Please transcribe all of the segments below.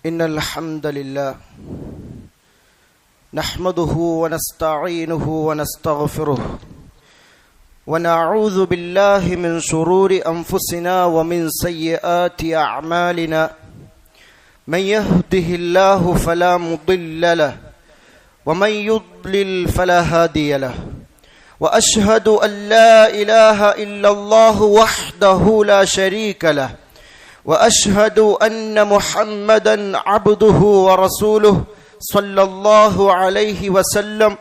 إن الحمد لله نحمده ونستعينه ونستغفره ونعوذ بالله من شرور أنفسنا ومن سيئات أعمالنا من يهده الله فلا مضل له ومن يضلل فلا هادي له وأشهد أن لا إله إلا الله وحده لا شريك له وأشهد أن محمدا عبده ورسوله صلى الله عليه وسلم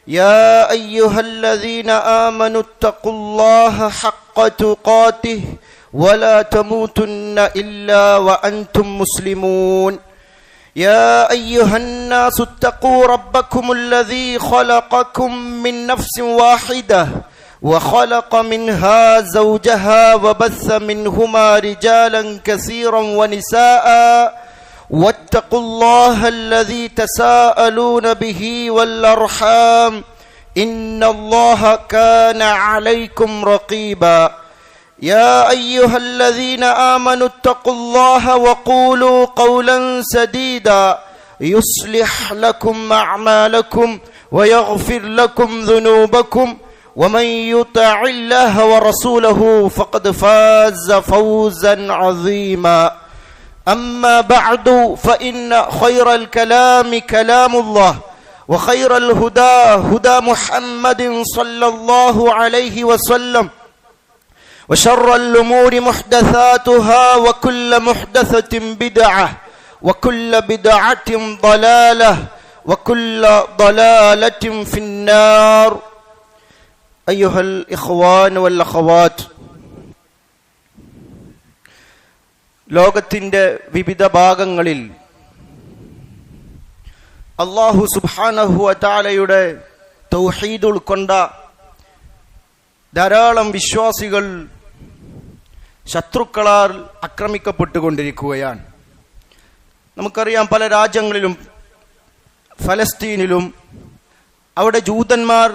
يا أيها الذين آمنوا اتقوا الله حق تقاته ولا تموتن إلا وأنتم مسلمون يا أيها الناس اتقوا ربكم الذي خلقكم من نفس واحدة وخلق منها زوجها وبث منهما رجالا كثيرا ونساء واتقوا الله الذي تساءلون به والأرحام إن الله كان عليكم رقيبا يا أيها الذين آمنوا اتقوا الله وقولوا قولا سديدا يصلح لكم أعمالكم ويغفر لكم ذنوبكم ومن يطع الله ورسوله فقد فاز فوزا عظيما أما بعد فإن خير الكلام كلام الله وخير الهدى هدى محمد صلى الله عليه وسلم وشر الأمور محدثاتها وكل محدثة بدعة وكل بدعة ضلالة وكل ضلالة في النار أيها الإخوان والأخوات ലോകത്തിൻ്റെ വിവിധ ഭാഗങ്ങളിൽ അല്ലാഹു സുബ്ഹാനഹു വ തആലയുടെ തൗഹീദ് ഉൾക്കൊണ്ട ധാരാളം വിശ്വാസികൾ ശത്രുക്കളാൽ ആക്രമിക്കപ്പെട്ടുകൊണ്ടിരിക്കുകയാണ്. നമുക്കറിയാം, പല രാജ്യങ്ങളിലും ഫലസ്തീനിലും അവിടെ ജൂതന്മാർ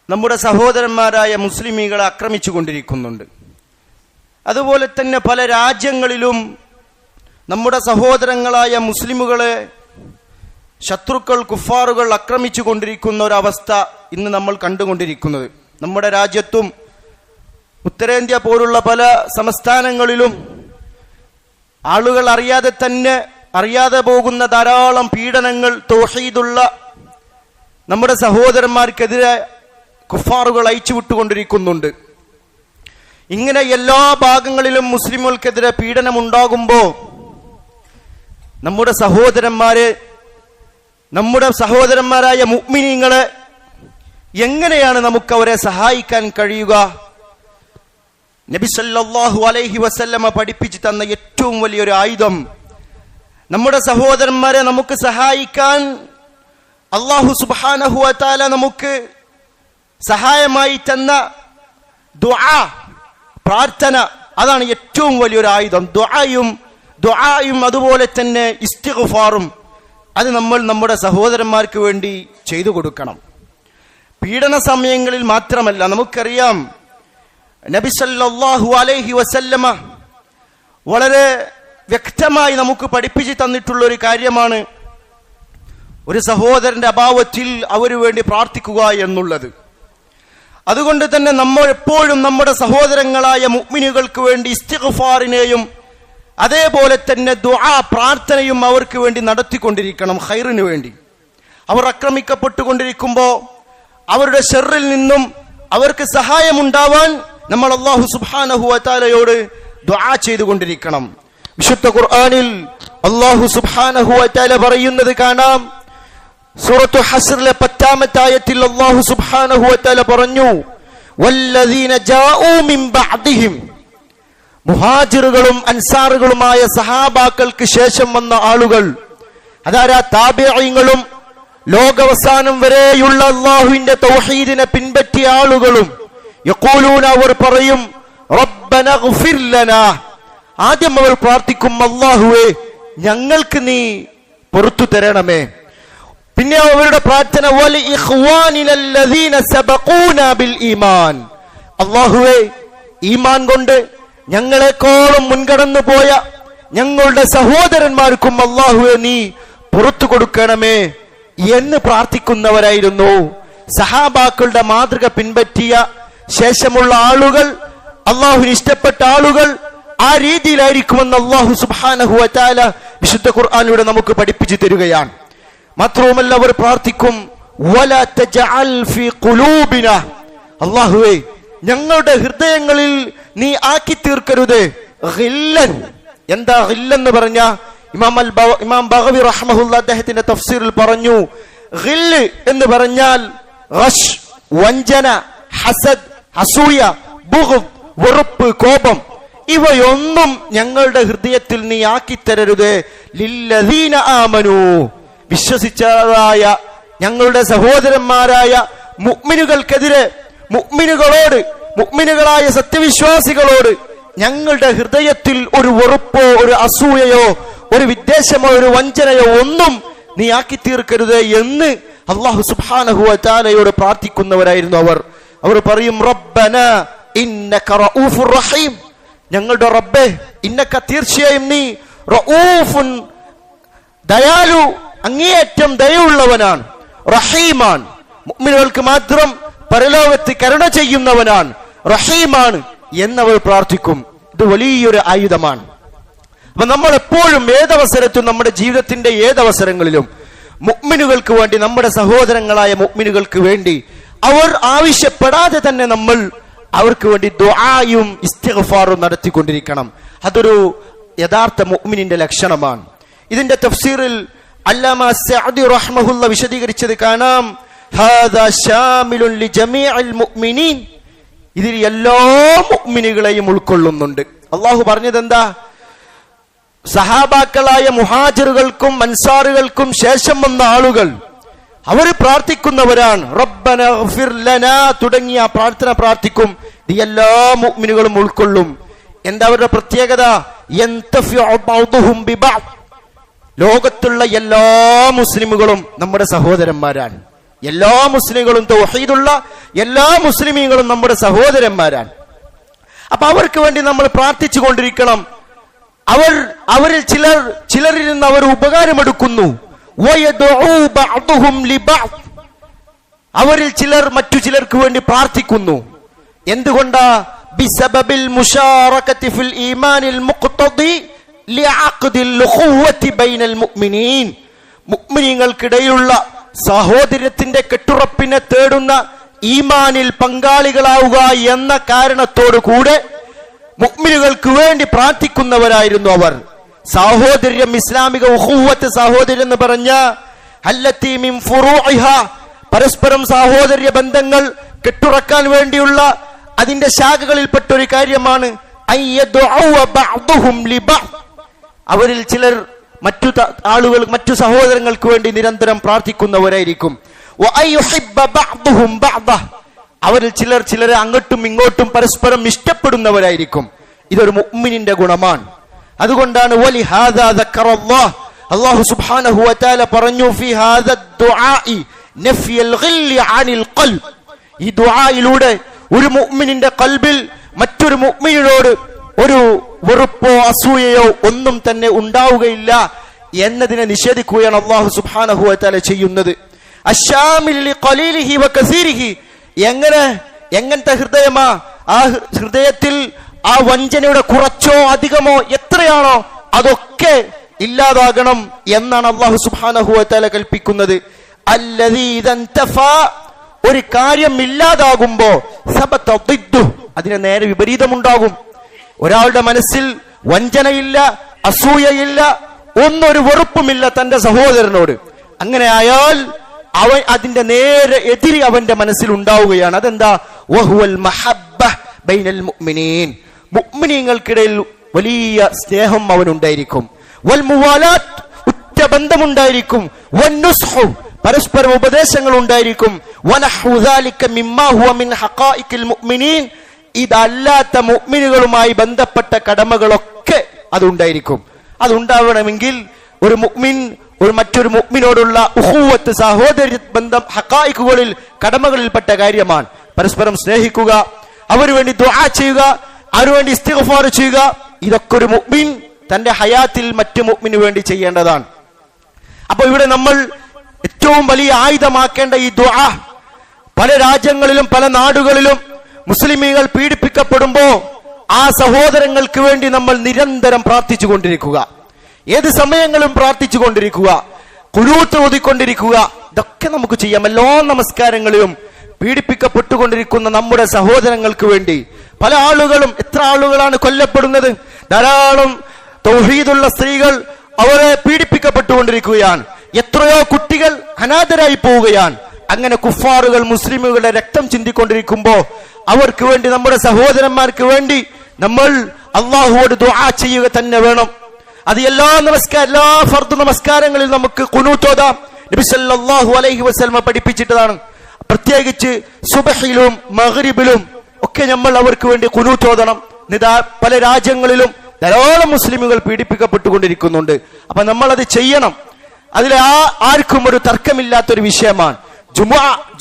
നമ്മുടെ സഹോദരന്മാരായ മുസ്ലിമീങ്ങളെ ആക്രമിച്ചു കൊണ്ടിരിക്കുന്നുണ്ട്. അതുപോലെ തന്നെ പല രാജ്യങ്ങളിലും നമ്മുടെ സഹോദരങ്ങളായ മുസ്ലിമുകളെ ശത്രുക്കൾ കുഫാറുകൾ ആക്രമിച്ചു കൊണ്ടിരിക്കുന്ന ഒരവസ്ഥ ഇന്ന് നമ്മൾ കണ്ടുകൊണ്ടിരിക്കുന്നത്. നമ്മുടെ രാജ്യത്തും ഉത്തരേന്ത്യ പോലുള്ള പല സംസ്ഥാനങ്ങളിലും ആളുകൾ അറിയാതെ പോകുന്ന ധാരാളം പീഡനങ്ങൾ തൗഹീദുള്ള നമ്മുടെ സഹോദരന്മാർക്കെതിരെ കുഫാറുകൾ അയച്ചുവിട്ടുകൊണ്ടിരിക്കുന്നുണ്ട്. ഇങ്ങനെ എല്ലാ ഭാഗങ്ങളിലും മുസ്ലിമുകൾക്കെതിരെ പീഡനമുണ്ടാകുമ്പോൾ നമ്മുടെ സഹോദരന്മാരായ മുഅ്മിനീങ്ങളെ എങ്ങനെയാണ് നമുക്ക് അവരെ സഹായിക്കാൻ കഴിയുക? നബി സല്ലല്ലാഹു അലൈഹി വസല്ലമ പഠിപ്പിച്ചു തന്ന ഏറ്റവും വലിയൊരു ആയുധം, നമ്മുടെ സഹോദരന്മാരെ നമുക്ക് സഹായിക്കാൻ അല്ലാഹു സുബ്ഹാനഹു വ തആല നമുക്ക് സഹായമായി തന്ന ദുആ, പ്രാർത്ഥന, അതാണ് ഏറ്റവും വലിയൊരു ആയുധം. ദുആയും അതുപോലെ തന്നെ ഇസ്തിഗ്ഫാറും അത് നമ്മൾ നമ്മുടെ സഹോദരന്മാർക്ക് വേണ്ടി ചെയ്തു കൊടുക്കണം. പീഡന സമയങ്ങളിൽ മാത്രമല്ല, നമുക്കറിയാം നബി സല്ലല്ലാഹു അലൈഹി വസല്ലമ വളരെ വ്യക്തമായി നമുക്ക് പഠിപ്പിച്ചു തന്നിട്ടുള്ള ഒരു കാര്യമാണ് ഒരു സഹോദരന്റെ അഭാവത്തിൽ അവന് വേണ്ടി പ്രാർത്ഥിക്കുക എന്നുള്ളത്. അതുകൊണ്ട് തന്നെ നമ്മൾ എപ്പോഴും നമ്മുടെ സഹോദരങ്ങളായ മുഅ്മിനുകൾക്ക് വേണ്ടി ഇസ്തിഗ്ഫാറിനെയും അതേപോലെ തന്നെ ദുആ, പ്രാർത്ഥനയും അവർക്ക് വേണ്ടി നടത്തിക്കൊണ്ടിരിക്കണം, ഖൈറിന് വേണ്ടി. അവർ ആക്രമിക്കപ്പെട്ടുകൊണ്ടിരിക്കുമ്പോൾ അവരുടെ ശർറിൽ നിന്നും അവർക്ക് സഹായമുണ്ടാവാൻ നമ്മൾ അല്ലാഹു സുബ്ഹാനഹു വ തആലയോട് ദുആ ചെയ്തുകൊണ്ടിരിക്കണം. വിശുദ്ധ ഖുർആനിൽ അല്ലാഹു സുബ്ഹാനഹു വ തആല പറയുന്നത് കാണാം. സൂറത്തു ഹസ്റിലെ 10-ാമത്തെ ആയത്തിൽ അല്ലാഹു സുബ്ഹാനഹു വ തആല പറഞ്ഞു, വല്ലദീന ജാഊ മിൻ ബഅദിഹിം, മുഹാജിറുകളും അൻസാറുകളുമായ സഹാബാക്കൾക്ക് ശേഷം വന്ന ആളുകൾ, അതാരാ? താബിഈങ്ങളും ലോകാവസാനം വരെയുള്ള അല്ലാഹുവിന്റെ തൗഹീദിനെ പിൻപറ്റിയ ആളുകളും. യഖൂലൂന, അവർ പറയും, റബ്ബനഗ്ഫിർ ലനാ, ആദ്യം അവർ പ്രാർത്ഥിക്കും, അല്ലാഹുവേ ഞങ്ങൾക്ക് നീ പുറത്തു തരണമേ. പിന്നെ അവരുടെ പ്രാർത്ഥന, വലി ഇഖ്വാനിനല്ലദീന സബഖൂനാ ബിൽ ഈമാൻ, അല്ലാഹുവേ ഈമാൻ കൊണ്ട് ഞങ്ങളെക്കോളം മുൻകടന്നു പോയ ഞങ്ങളുടെ സഹോദരന്മാർക്കും അല്ലാഹുവേ നീ പുറത്തു കൊടുക്കണമേ എന്ന് പ്രാർത്ഥിക്കുന്നവരായിരുന്നു. സഹാബാക്കളുടെ മാതൃക പിൻപറ്റിയ ശേഷമുള്ള ആളുകൾ, അള്ളാഹുവിന് ഇഷ്ടപ്പെട്ട ആളുകൾ ആ രീതിയിലായിരിക്കുമെന്ന് അല്ലാഹു സുബ്ഹാനഹു വ തആല വിശുദ്ധ ഖുർആനിലൂടെ നമുക്ക് പഠിപ്പിച്ചു തരികയാണ്. മാത്രവുമല്ല അവർ പ്രാർത്ഥിക്കും, വലാ തജഅൽ ഫീ ഖുലൂബിനാ, അല്ലാഹുവേ ഞങ്ങളുടെ ഹൃദയങ്ങളിൽ നീ ആക്കി തീർക്കരുത് ഗില്ലൻ. എന്താ ഗില്ലെന്ന് പറഞ്ഞ ഇമാം ബഗവി റഹ്മഹുല്ലാ അദ്ദേഹത്തിന്റെ തഫ്സീറിൽ പറഞ്ഞു, ഗില്ല് എന്ന് പറഞ്ഞാൽ ഗശ്, വഞ്ചന, ഹസദ്, അസൂയ, ബുഗ്ദ്, വെറുപ്പ്, കോപം, ഇവയൊന്നും ഞങ്ങളുടെ ഹൃദയത്തിൽ നീ ആക്കിത്തരരുത്. ലില്ലദീന ആമനൂ, വിശ്വസിച്ചതായ ഞങ്ങളുടെ സഹോദരന്മാരായ മുഅ്മിനുകൾക്കെതിരെ, മുഅ്മിനുകളോട്, മുഅ്മിനുകളായ സത്യവിശ്വാസികളോട് ഞങ്ങളുടെ ഹൃദയത്തിൽ ഒരു വെറുപ്പോ ഒരു അസൂയയോ ഒരു വിദ്വേഷമോ ഒരു വഞ്ചനയോ ഒന്നും നീ ആക്കി തീർക്കരുത് എന്ന് അല്ലാഹു സുബ്ഹാനഹു വ തആലയോട് പ്രാർത്ഥിക്കുന്നവരായിരുന്നു അവർ. അവർ പറയും, റബ്ബന ഇന്നക റഊഫുർ റഹീം, ഞങ്ങളുടെ റബ്ബേ ഇന്നക തീർച്ചയായും നീ റഊഫുൻ ദയാലു, അങ്ങേയറ്റം ദയയുള്ളവനാണ്, റഹീമാണ്, മുഅ്മിനുകൾക്ക് മാത്രം പരലോകത്ത് കരുണ ചെയ്യുന്നവനാണ്, റഹീമാണ് എന്നവർ പ്രാർത്ഥിക്കും. ഇത് വലിയൊരു ആയുധമാണ്. അപ്പൊ നമ്മൾ എപ്പോഴും ഏതവസരത്തും നമ്മുടെ ജീവിതത്തിന്റെ ഏതവസരങ്ങളിലും മുഅ്മിനുകൾക്ക് വേണ്ടി, നമ്മുടെ സഹോദരങ്ങളായ മുഅ്മിനുകൾക്ക് വേണ്ടി അവർ ആവശ്യപ്പെടാതെ തന്നെ നമ്മൾ അവർക്ക് വേണ്ടി ദുആയും ഇസ്തിഗ്ഫാറും നടത്തിക്കൊണ്ടിരിക്കണം. അതൊരു യഥാർത്ഥ മുഅ്മിനിന്റെ ലക്ഷണമാണ്. ഇതിന്റെ തഫ്സീറിൽ അല്ലാമ സഅദി റഹ്മഹുല്ല വിശദീകരിച്ചത് കാണാം, ഹാദാ ശാമിലുൻ ലിജമീഇൽ മുഅ്മിനീൻ, ഇതിൽ എല്ലാ മുഅ്മിനുകളെയും ഉൾക്കൊള്ളുന്നുണ്ട്. അല്ലാഹു പറഞ്ഞത് എന്താ? സഹാബാക്കളായ മുഹാജിറുകൾക്കും അൻസാറുകൾക്കും ശേഷം വന്ന ആളുകൾ അവർ പ്രാർത്ഥിക്കുന്നവരാണ്. റബ്ബന ഗഫിർ ലനാ തുടങ്ങിയ പ്രാർത്ഥന പ്രാർത്ഥിക്കും. ഇത് എല്ലാ മുഅ്മിനുകളും ഉൾക്കൊള്ളും. എന്താ അവരുടെ പ്രത്യേകത? യന്തഫിഉ ബഅ്ദുഹും ബിബഅദ്, ലോകത്തുള്ള എല്ലാ മുസ്ലിമുകളും നമ്മുടെ സഹോദരന്മാരാണ്. എല്ലാ മുസ്ലിങ്ങളും, തൗഹീദുള്ള എല്ലാ മുസ്ലിമീങ്ങളും നമ്മുടെ സഹോദരന്മാരാണ്. അപ്പൊ അവർക്ക് വേണ്ടി നമ്മൾ പ്രാർത്ഥിച്ചു കൊണ്ടിരിക്കണം. അവരിൽ ചിലരിൽ നിന്ന് അവർ ഉപകാരമെടുക്കുന്നു. അവരിൽ ചിലർ മറ്റു ചിലർക്ക് വേണ്ടി പ്രാർത്ഥിക്കുന്നു. എന്തുകൊണ്ടാ? ബിസബബിൽ മുശാറകതി ഫിൽ ഈമാനിൽ മുഖ്തദി ലിഅഖദിൽ ഖുവ്വതി ബൈനൽ മുഅ്മിനീൻ, മുഅ്മിനീങ്ങൾക്കിടയിലുള്ള സഹോദര്യത്തിന്റെ കെട്ടുറപ്പിനെ തേടുന്ന ഈമാനിൽ പങ്കാളികളാവുക എന്ന കാരണത്തോടു കൂടെ മുഅ്മിനുകൾക്ക് വേണ്ടി പ്രാർത്ഥിക്കുന്നവരായിരുന്നു അവർ. സാഹോദര്യം, ഇസ്ലാമിക ഉഖുവത്ത് സാഹോദര്യം എന്ന് പറഞ്ഞ അല്ലത്തി മിൻ ഫുറൂഇഹ, പരസ്പരം സാഹോദര്യ ബന്ധങ്ങൾ കെട്ടുറക്കാൻ വേണ്ടിയുള്ള അതിന്റെ ശാഖകളിൽപ്പെട്ട ഒരു കാര്യമാണ് അയ്യദുഉ ബഅ്ദുഹും ലിബഅദ്, അവരിൽ ചിലർ മറ്റു ആളുകൾ, മറ്റു സഹോദരങ്ങൾക്ക് വേണ്ടി നിരന്തരം പ്രാർത്ഥിക്കുന്നവരായിരിക്കും. വഅയ്യുഹിബ്ബ ബഅ്ദുഹും ബഅദ, അവരിൽ ചിലർ ചിലരെ അങ്ങോട്ടും ഇങ്ങോട്ടും പരസ്പരം ഇഷ്ടപ്പെടുന്നവരായിരിക്കും. ഇതൊരു മുഅ്മിനിന്റെ ഗുണമാണ്. അതുകൊണ്ടാണ് വലിഹാദാ ദക്കറല്ലാഹ്, അല്ലാഹു സുബ്ഹാനഹു വ തആല പറഞ്ഞു, ഫി ഹാദാ ദുആഇ നഫിയൽ ഗില്ലി അനിൽ ഖൽബ്, ഈ ദുആയിലൂടെ ഒരു മുഅ്മിനിന്റെ ഖൽബിൽ മറ്റൊരു മുഅ്മിനോട് ഒരു വെറുപ്പോ അസൂയയോ ഒന്നും തന്നെ ഉണ്ടാവുകയില്ല എന്നതിനെ നിഷേധിക്കുകയാണ് അല്ലാഹു സുബ്ഹാനഹു വ തആല ചെയ്യുന്നത്. അശ്ശാമിൽ ലിഖലീലിഹി വകസീരിഹി, എങ്ങനത്തെ ഹൃദയമാ? ആ ഹൃദയത്തിൽ ആ വഞ്ചനയുടെ കുറച്ചോ അധികമോ എത്രയാണോ അതൊക്കെ ഇല്ലാതാകണം എന്നാണ് അല്ലാഹു സുബ്ഹാനഹു വ തആല കൽപ്പിക്കുന്നത്. അല്ലദീ ഇദൻതഫാ, ഒരു കാര്യം ഇല്ലാതാകുമ്പോ സബത ദിദ്ദു, അതിന് നേരെ വിപരീതമുണ്ടാകും. ഒരാളുടെ മനസ്സിൽ വഞ്ചനയില്ല, അസൂയയില്ല, ഒന്നൊരു വെറുപ്പുമില്ല തന്റെ സഹോദരനോട്. അങ്ങനെ ആയാൽ അവൻ അതിന്റെ നേരെ എതിരി അവന്റെ മനസ്സിൽ ഉണ്ടാവുകയാണ്. അതെന്താ? വഹുവൽ മഹബ്ബ ബൈനൽ മുഅ്മിനീൻ, മുഅ്മിനീങ്ങൾക്കിടയിൽ വലിയ സ്നേഹം അവനുണ്ടായിരിക്കും. വൽ മുവാലാത്ത്, ഉറ്റ ബന്ധമുണ്ടായിരിക്കും. വന്നുസ്ഹു, പരസ്പരം ഉപദേശങ്ങൾ ഉണ്ടായിരിക്കും. വനഹു ദാലിക മിമ്മാ ഹുവ മിൻ ഹഖായിഖിൽ മുഅ്മിനീൻ, ഇതല്ലാത്ത മുഅ്മിനുകളുമായി ബന്ധപ്പെട്ട കടമകളൊക്കെ അതുണ്ടായിരിക്കും. അതുണ്ടാവണമെങ്കിൽ ഒരു മുഅ്മിൻ ഒരു മറ്റൊരു മുഅ്മിനോടുള്ള ഉഖുവത്ത്, സഹോദര്യ ബന്ധം ഹഖായിഖുകളിൽ, കടമകളിൽപ്പെട്ട കാര്യമാണ്. പരസ്പരം സ്നേഹിക്കുക, അവന് വേണ്ടി ദുആ ചെയ്യുക, അവന് വേണ്ടി ഇസ്തിഗ്ഫാർ ചെയ്യുക, ഇതൊക്കെ ഒരു മുഅ്മിൻ തന്റെ ഹയാത്തിൽ മറ്റു മുഅ്മിനു വേണ്ടി ചെയ്യേണ്ടതാണ്. അപ്പൊ ഇവിടെ നമ്മൾ ഏറ്റവും വലിയ ആയുധമാക്കേണ്ട ഈ ദുആ, പല രാജ്യങ്ങളിലും പല നാടുകളിലും മുസ്ലിമീങ്ങൾ പീഡിപ്പിക്കപ്പെടുമ്പോ ആ സഹോദരങ്ങൾക്ക് വേണ്ടി നമ്മൾ നിരന്തരം പ്രാർത്ഥിച്ചു കൊണ്ടിരിക്കുക, ഏത് സമയങ്ങളും പ്രാർത്ഥിച്ചു കൊണ്ടിരിക്കുക, ഖുനൂത്ത് ഓതിക്കൊണ്ടിരിക്കുക. ഇതൊക്കെ നമുക്ക് ചെയ്യാം. എല്ലാ നമസ്കാരങ്ങളിലും പീഡിപ്പിക്കപ്പെട്ടുകൊണ്ടിരിക്കുന്ന നമ്മുടെ സഹോദരങ്ങൾക്ക് വേണ്ടി പല ആളുകളും, എത്ര ആളുകളാണ് കൊല്ലപ്പെടുന്നത്? ധാരാളം തൗഹീദുള്ള സ്ത്രീകൾ അവരെ പീഡിപ്പിക്കപ്പെട്ടുകൊണ്ടിരിക്കുകയാണ്. എത്രയോ കുട്ടികൾ അനാഥരായി പോവുകയാണ്. അങ്ങനെ കുഫാറുകൾ മുസ്ലിമുകളുടെ രക്തം ചിന്തിക്കൊണ്ടിരിക്കുമ്പോ അവർക്ക് വേണ്ടി, നമ്മുടെ സഹോദരന്മാർക്ക് വേണ്ടി നമ്മൾ അള്ളാഹുവോട് ദുആ ചെയ്യുക തന്നെ വേണം. അത് എല്ലാ ഫർദ് നമസ്കാരങ്ങളിൽ നമുക്ക് ഖുനൂത്ത് ഓതാം. നബി സല്ലല്ലാഹു അലൈഹി വസല്ലം പഠിപ്പിച്ചിട്ടതാണ്. പ്രത്യേകിച്ച് സുബ്ഹിലും മഗ്രിബിലും ഒക്കെ നമ്മൾ അവർക്ക് വേണ്ടി ഖുനൂത്ത് ഓതണം. പല രാജ്യങ്ങളിലും ധാരാളം മുസ്ലിമുകൾ പീഡിപ്പിക്കപ്പെട്ടുകൊണ്ടിരിക്കുന്നുണ്ട്. അപ്പൊ നമ്മൾ അത് ചെയ്യണം. അതിൽ ആർക്കും ഒരു തർക്കമില്ലാത്തൊരു വിഷയമാണ്.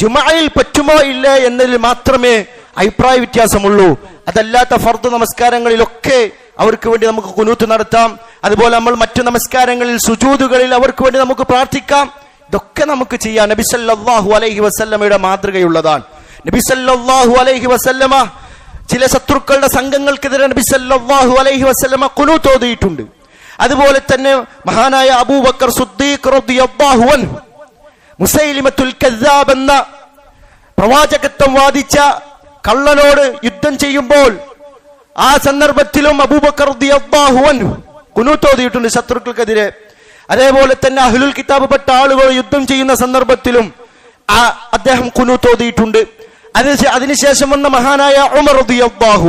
ജുമുഅയിൽ പറ്റുമോ ഇല്ല എന്നതിൽ മാത്രമേ അഭിപ്രായ വ്യത്യാസമുള്ളൂ. അതല്ലാത്ത ഫർദ് നമസ്കാരങ്ങളിലൊക്കെ അവർക്ക് വേണ്ടി നമുക്ക് ഖുനൂത്ത് നടത്താം. അതുപോലെ നമ്മൾ മറ്റു നമസ്കാരങ്ങളിൽ സുജൂദുകളിൽ അവർക്ക് വേണ്ടി നമുക്ക് പ്രാർത്ഥിക്കാം. ഇതൊക്കെ നമുക്ക് ചെയ്യാം. നബി സല്ലല്ലാഹു അലൈഹി വസല്ലമയുടെ മാതൃകയുള്ളതാണ്. നബി സല്ലല്ലാഹു അലൈഹി വസല്ലമ ചില ശത്രുക്കളുടെ സംഘങ്ങൾക്കെതിരെ നബി സല്ലല്ലാഹു അലൈഹി വസല്ലമ ഖുനൂത്ത് ഓതിയിട്ടുണ്ട്. അതുപോലെ തന്നെ മഹാനായ അബൂബക്കർ സിദ്ദീഖ് റളിയല്ലാഹു അൻഹു മുസൈലിമത്തുൽ കദ്ദാബ് എന്ന പ്രവാചകത്വം വാദിച്ച കള്ളനോട് യുദ്ധം ചെയ്യുമ്പോൾ ആ സന്ദർഭത്തിലും അബൂബക്കർ റളിയല്ലാഹു അൻഹു ഖുനൂത്ത് ഓതിയിട്ടുണ്ട് ശത്രുക്കൾക്കെതിരെ. അതേപോലെ തന്നെ അഹ്ലുൽ കിതാബ് പെട്ട ആളുകൾ യുദ്ധം ചെയ്യുന്ന സന്ദർഭത്തിലും അദ്ദേഹം ഖുനൂത്ത് ഓതിയിട്ടുണ്ട്. അതിനുശേഷം വന്ന മഹാനായ ഉമർ റളിയല്ലാഹു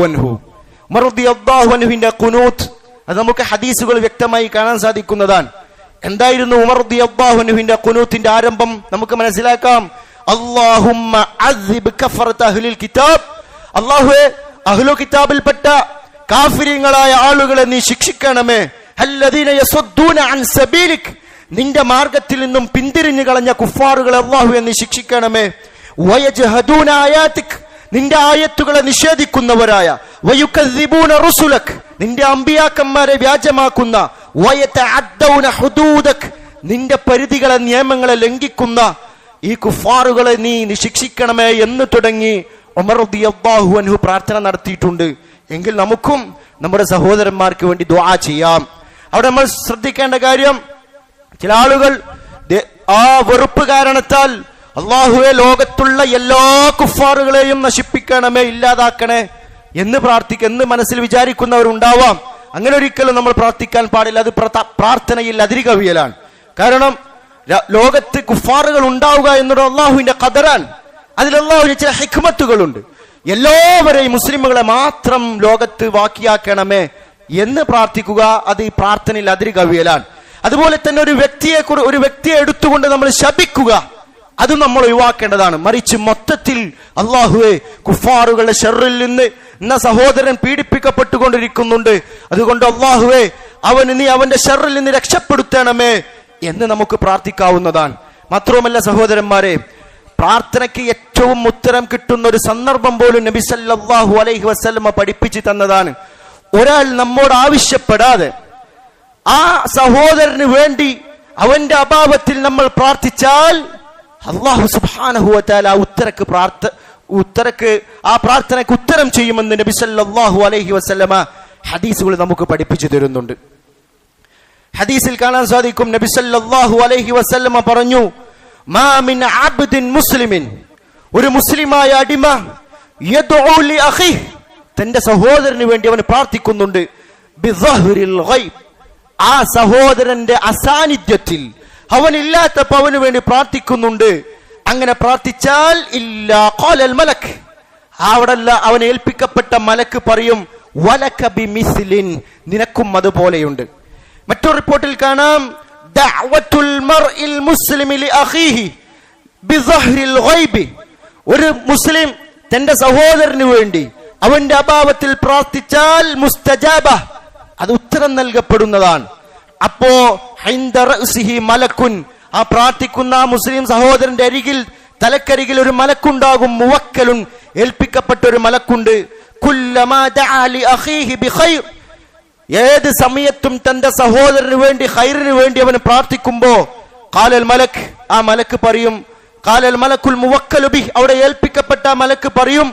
അൻഹുവിന്റെ ഖുനൂത്ത്, അത് നമുക്ക് ഹദീസുകൾ വ്യക്തമായി കാണാൻ സാധിക്കുന്നതാണ്. എന്തായിരുന്നു ഉമർ റളിയല്ലാഹു അൻഹുവിന്റെ ഖുനൂത്തിന്റെ ആരംഭം? നമുക്ക് മനസ്സിലാക്കാം. അല്ലാഹുമ്മ അദ്ഹിബ് കഫറത അഹ്ലിൽ കിതാബ്, അല്ലാഹുവേ അഹ്ലുൽ കിതാബിൽപ്പെട്ട കാഫിരീങ്ങളായ ആളുകളെ നീ ശിക്ഷിക്കണമേ. അല്ലദീന യസുദ്ദൂന അൻ സബീലിക്, നിന്റെ മാർഗത്തിൽ നിന്നും പിന്തിരിഞ്ഞു കളഞ്ഞ കുഫാറുകളെ അല്ലാഹുവേ നീ ശിക്ഷിക്കണമേ. വയജ്ഹദൂന ആയാതിക്, നിന്റെ ആയത്തുകളെ നിഷേധിക്കുന്നവരായ, വയുകദ്ദിബൂന റുസുലക്, നിന്റെ അമ്പിയാക്കന്മാരെ വ്യാജമാക്കുന്ന, വയതഅദ്ദൂന ഹുദൂദക്, നിന്റെ പരിധികളെ നിയമങ്ങളെ ലംഘിക്കുന്ന ഈ കുഫാറുകളെ നീ ശിക്ഷിക്കണമേ എന്ന് തുടങ്ങി ഉമർ റളിയല്ലാഹു അൻഹു പ്രാർത്ഥന നടത്തിയിട്ടുണ്ട്. എങ്കിൽ നമുക്കും നമ്മുടെ സഹോദരന്മാർക്ക് വേണ്ടി ദുആ ചെയ്യാം. അവിടെ നമ്മൾ ശ്രദ്ധിക്കേണ്ട കാര്യം, ചില ആളുകൾ ആ വെറുപ്പ് കാരണത്താൽ അല്ലാഹുവേ ലോകത്തുള്ള എല്ലാ കുഫാറുകളെയും നശിപ്പിക്കണമേ, ഇല്ലാതാക്കണേ എന്ന് മനസ്സിൽ വിചാരിക്കുന്നവരുണ്ടാവാം. അങ്ങനെ ഒരിക്കലും നമ്മൾ പ്രാർത്ഥിക്കാൻ പാടില്ല. അത് പ്രാർത്ഥനയിൽ അതിരുകവിയലാണ്. കാരണം ലോകത്ത് കുഫാറുകൾ ഉണ്ടാവുക എന്നത് അള്ളാഹുവിന്റെ ഖദറാൻ. അതിൽ അള്ളാഹുവിന് ചില ഹിക്മത്തുകളുണ്ട്. എല്ലാവരെയും മുസ്ലിമുകളെ മാത്രം ലോകത്ത് ബാക്കിയാക്കണമേ എന്ന് പ്രാർത്ഥിക്കുക, അത് ഈ പ്രാർത്ഥനയിൽ അതിരുകവിയലാണ്. അതുപോലെ തന്നെ ഒരു വ്യക്തിയെ എടുത്തുകൊണ്ട് നമ്മൾ ശപിക്കുക, അത് നമ്മൾ ഒഴിവാക്കേണ്ടതാണ്. മറിച്ച് മൊത്തത്തിൽ അള്ളാഹുവേ കുഫാറുകളുടെ ഷർറിൽ നിന്ന് ഇന്ന സഹോദരൻ പീഡിപ്പിക്കപ്പെട്ടുകൊണ്ടിരിക്കുന്നുണ്ട്, അതുകൊണ്ട് അള്ളാഹുവേ നീ അവന്റെ ഷർറിൽ നിന്ന് രക്ഷപ്പെടുത്തണമേ എന്ന് നമുക്ക് പ്രാർത്ഥിക്കാവുന്നതാണ്. മാത്രവുമല്ല സഹോദരന്മാരെ, പ്രാർത്ഥനയ്ക്ക് ഏറ്റവും ഉത്തരം കിട്ടുന്ന ഒരു സന്ദർഭം പോലും നബി സല്ലല്ലാഹു അലൈഹി വസല്ലമ പഠിപ്പിച്ചു തന്നതാണ്. ഒരാൾ നമ്മോട് ആവശ്യപ്പെടാതെ ആ സഹോദരന് വേണ്ടി അവന്റെ അഭാവത്തിൽ നമ്മൾ പ്രാർത്ഥിച്ചാൽ അല്ലാഹു സുബ്ഹാനഹു വ തആല ആ പ്രാർത്ഥനയ്ക്ക് ഉത്തരം ചെയ്യുമെന്ന് നബി സല്ലല്ലാഹു അലൈഹി വസല്ലമ ഹദീസുകൾ നമുക്ക് പഠിപ്പിച്ചു തരുന്നുണ്ട്. ഹദീസിൽ കാണാൻ സാധിക്കും, നബി സല്ലല്ലാഹു അലൈഹി വസല്ലമ പറഞ്ഞു, മാ മിൻ അബ്ദിൻ മുസ്ലിമിൻ, ഒരു മുസ്ലിമായ അടിമ യദ്ഉ ലി അഖീഹി, തന്റെ സഹോദരന് വേണ്ടി അവൻ പ്രാർത്ഥിക്കുന്നുണ്ട്, ബിദ്ദഹ്റിൽ ഗൈബ്, ആ സഹോദരന്റെ അസാന്നിധ്യത്തിൽ, അവനില്ലാത്തപ്പോൾ അവന് വേണ്ടി പ്രാർത്ഥിക്കുന്നുണ്ട്. അങ്ങനെ പ്രാർത്ഥിച്ചാൽ ഇല്ലാ ഖാലൽ മലക്, അവിടല്ല അവൻ ഏൽപ്പിക്കപ്പെട്ട മലക്ക് പറയും, വലക ബിമിസ്ലിൻ, നിനക്കും അതുപോലെയുണ്ട്. മറ്റൊരു റിപ്പോർട്ടിൽ കാണാം, ദഅവത്തുൽ മർഇൽ മുസ്ലിമി ലി അഖീഹി ബിദ്ദഹ്റിൽ ഗൈബ്, ഒരു മുസ്ലിം തന്റെ സഹോദരന് വേണ്ടി അവന്റെ അഭാവത്തിൽ പ്രാർത്ഥിച്ചാൽ മുസ്തജാബ, അത് ഉത്തരം നൽകപ്പെടുന്നതാണ്. അപ്പോ ഹൈന്ദ റഅ്സിഹി മലക്കുൻ, ആ പ്രാർത്ഥിക്കുന്ന ആ മുസ്ലിം സഹോദരന്റെ അരികിൽ, തലക്കരികിൽ ഒരു മലക്കുണ്ടാകും, മുവക്കലുൻ, ഏൽപ്പിക്കപ്പെട്ട ഒരു മലക്കുണ്ട്. കുല്ലമാ ദഅ ലി അഖീഹി ബിഖൈർ, ഏത് സമയത്തും തന്റെ സഹോദരന് വേണ്ടി ഖൈറിന് വേണ്ടി അവൻ പ്രാർത്ഥിക്കുമ്പോ ഖാലൽ മലക്, ആ മലക്ക് പറയും, ഖാലൽ മലക്കുൽ മുവക്കലു ബിഹി, അവിടെ ഏൽപ്പിക്കപ്പെട്ട മലക്ക് പറയും,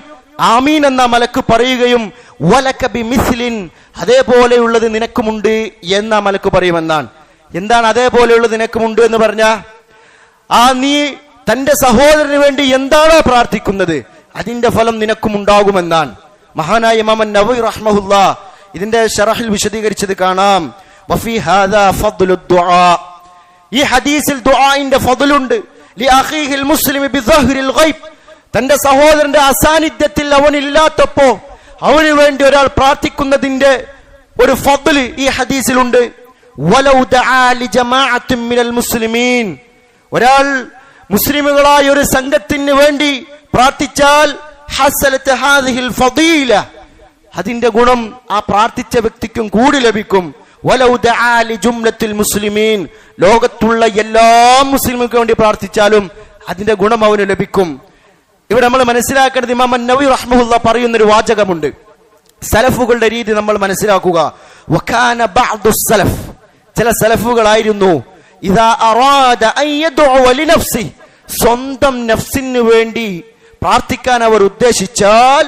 ആമീൻ എന്ന മലക്ക് പറയുകയും വലക ബിമിസ്ലിൻ, അതേപോലെയുള്ളത് നിനക്കുമുണ്ട് എന്ന മലക്ക് പറയുമെന്നാണ്. എന്താണ് അതേപോലെയുള്ളത് നിനക്കുമുണ്ട് എന്ന് പറഞ്ഞ? നീ തന്റെ സഹോദരന് വേണ്ടി എന്താണോ പ്രാർത്ഥിക്കുന്നത് അതിന്റെ ഫലം നിനക്കും ഉണ്ടാകുമെന്നാണ്. മഹാനായ ഇമാം നവവി റഹ്മഹുല്ലാ ഇതിന്റെ ശറഹിൽ വിശദീകരിച്ചത് കാണാം. വഫീ ഹാദാ ഫദ്ലു ദുആ, ഈ ഹദീസിൽ ദുആഇന്റെ ഫദ്ലുണ്ട്. ലി അഖീഹിൽ മുസ്ലിമി ബിദഹ്രിൽ ഗൈബ്, തന്റെ സഹോദരന്റെ അസാന്നിധ്യത്തിൽ അവനില്ലാത്തപ്പോ അവന് വേണ്ടി ഒരാൾ പ്രാർത്ഥിക്കുന്നതിന്റെ ഒരു ഫദ്ല് ഈ ഹദീസിലുണ്ട്. വലൗ ദആ ലി ജമാഅത്തിൻ മിനൽ മുസ്ലിമീൻ, ഒരാൾ മുസ്ലിമുകളായ ഒരു സംഘത്തിന് വേണ്ടി പ്രാർത്ഥിച്ചാൽ ഹസലത്ത് ഹാദിഹിൽ ഫദീല, അതിന്റെ ഗുണം ആ പ്രാർത്ഥിച്ച വ്യക്തിക്കും കൂടി ലഭിക്കും. വലൗ ദആ ലി ജുംലത്തിൽ മുസ്ലിമീൻ, ലോകത്തുള്ള എല്ലാ മുസ്ലിമുകൾക്ക് വേണ്ടി പ്രാർത്ഥിച്ചാലും അതിന്റെ ഗുണം അവന് ലഭിക്കും. ഇവിടെ നമ്മൾ മനസ്സിലാക്കേണ്ടത് ഇമാം നവവി റഹ്മഹുല്ലാ പറയുന്ന ഒരു വാചകമുണ്ട്. സലഫുകളുടെ രീതി നമ്മൾ മനസ്സിലാക്കുക. വകാന ബഅദു സലഫ്, ചില സലഫുകളായിരുന്നു ഇദാ അറാദ അൻ യദ്ഉ ലിനഫ്സി, സ്വന്തം നഫ്സിന് വേണ്ടി പ്രാർത്ഥിക്കാൻ അവർ ഉദ്ദേശിച്ചാൽ